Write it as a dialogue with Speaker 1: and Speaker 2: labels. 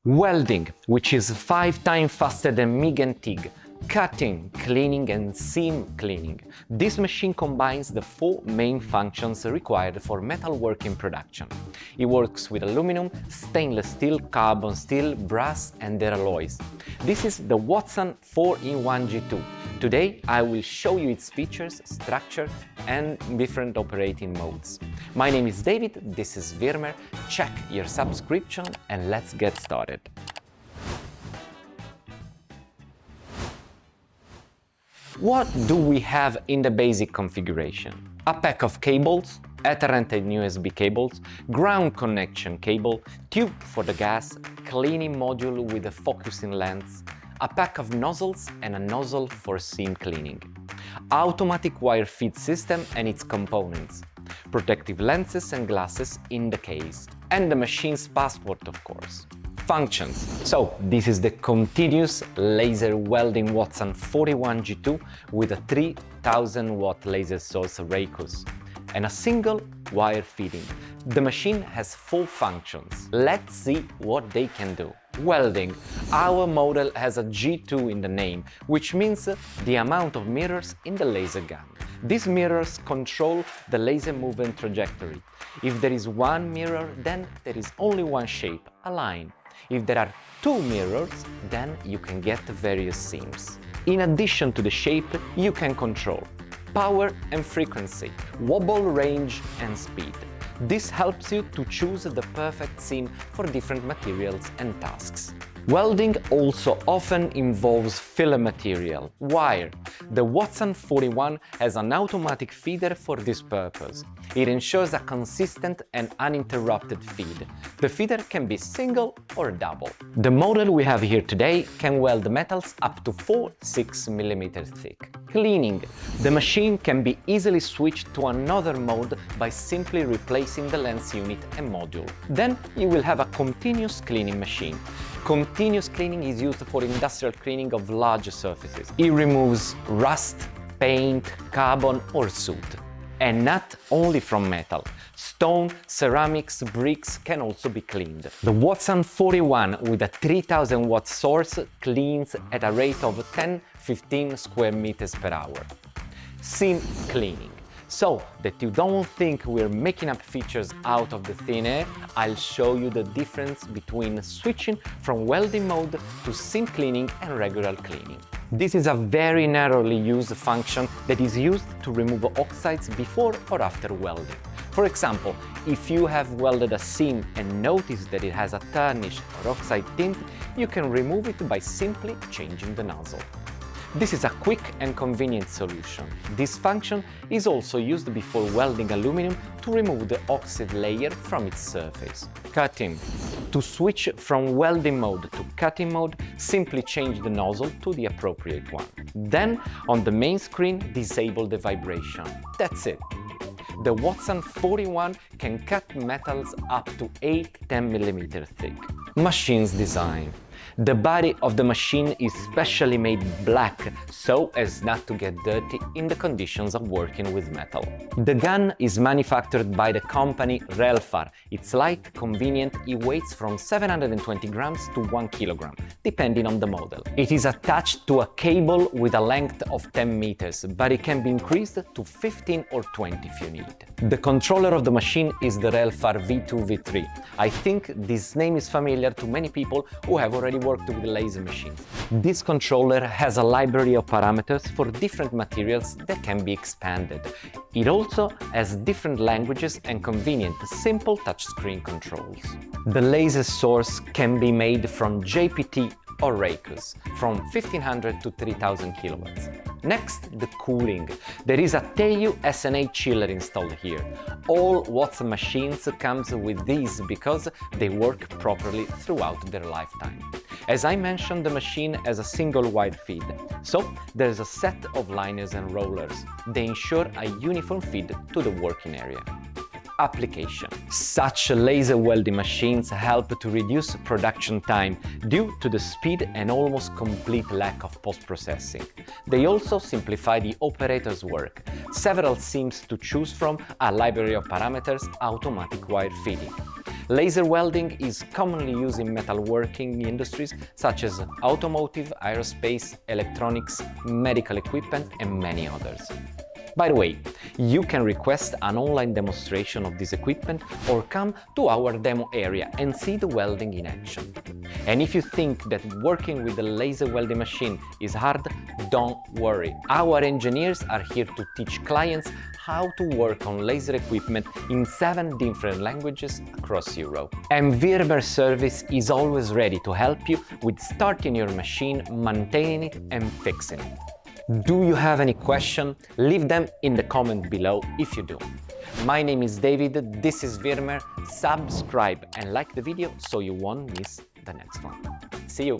Speaker 1: Welding, which is 5 times faster than MIG and TIG. Cutting, cleaning and seam cleaning. This machine combines the 4 main functions required for metalworking production. It works with aluminum, stainless steel, carbon steel, brass and their alloys. This is the Wattsan 4-in-1 G2. Today I will show you its features, structure and different operating modes. My name is David, this is Virmer. Check your subscription and let's get started. What do we have in the basic configuration? A pack of cables, Ethernet and USB cables, ground connection cable, tube for the gas, cleaning module with a focusing lens, a pack of nozzles and a nozzle for seam cleaning, automatic wire feed system and its components, protective lenses and glasses in the case, and the machine's passport, of course. Functions. So this is the continuous laser welding Wattsan 41 G2 with a 3000 watt laser source Raycus and a single wire feeding. The machine has 4 functions. Let's see what they can do. Welding. Our model has a G2 in the name, which means the amount of mirrors in the laser gun. These mirrors control the laser movement trajectory. If there is one mirror, then there is only one shape, a line. If there are 2 mirrors, then you can get various seams. In addition to the shape, you can control power and frequency, wobble range and speed. This helps you to choose the perfect seam for different materials and tasks. Welding also often involves filler material, wire. The Wattsan 41 has an automatic feeder for this purpose. It ensures a consistent and uninterrupted feed. The feeder can be single or double. The model we have here today can weld metals up to 4-6 mm thick. Cleaning. The machine can be easily switched to another mode by simply replacing the lens unit and module. Then you will have a continuous cleaning machine. Continuous cleaning is used for industrial cleaning of large surfaces. It removes rust, paint, carbon or soot. And not only from metal. Stone, ceramics, bricks can also be cleaned. The Wattsan 41 with a 3000 watt source cleans at a rate of 10-15 square meters per hour. Seam cleaning. So that you don't think we're making up features out of the thin air, I'll show you the difference between switching from welding mode to seam cleaning and regular cleaning. This is a very narrowly used function that is used to remove oxides before or after welding. For example, if you have welded a seam and notice that it has a tarnish or oxide tint, you can remove it by simply changing the nozzle. This is a quick and convenient solution. This function is also used before welding aluminum to remove the oxide layer from its surface. Cutting. To switch from welding mode to cutting mode, simply change the nozzle to the appropriate one. Then, on the main screen, disable the vibration. That's it. The Wattsan 41 can cut metals up to 8-10 mm thick. Machine's design. The body of the machine is specially made black so as not to get dirty in the conditions of working with metal. The gun is manufactured by the company Relfar. It's light, convenient, it weighs from 720 grams to 1 kilogram, depending on the model. It is attached to a cable with a length of 10 meters, but it can be increased to 15 or 20 if you need. The controller of the machine is the Relfar V2-V3. I think this name is familiar to many people who have already worked with laser machines. This controller has a library of parameters for different materials that can be expanded. It also has different languages and convenient, simple touchscreen controls. The laser source can be made from JPT or Raycus, from 1500 to 3000 kilowatts. Next, the cooling. There is a TEYU S&A chiller installed here. All Wattsan machines comes with these because they work properly throughout their lifetime. As I mentioned, the machine has a single wide feed, so there's a set of liners and rollers. They ensure a uniform feed to the working area. Application. Such laser welding machines help to reduce production time due to the speed and almost complete lack of post-processing. They also simplify the operator's work. Several seams to choose from, a library of parameters, automatic wire feeding. Laser welding is commonly used in metalworking industries such as automotive, aerospace, electronics, medical equipment, and many others. By the way, you can request an online demonstration of this equipment or come to our demo area and see the welding in action. And if you think that working with a laser welding machine is hard, don't worry. Our engineers are here to teach clients how to work on laser equipment in 7 different languages across Europe. And Virmer service is always ready to help you with starting your machine, maintaining it, and fixing it. Do you have any question? Leave them in the comment below if you do. My name is David, this is Virmer. Subscribe and like the video so you won't miss the next one. See you!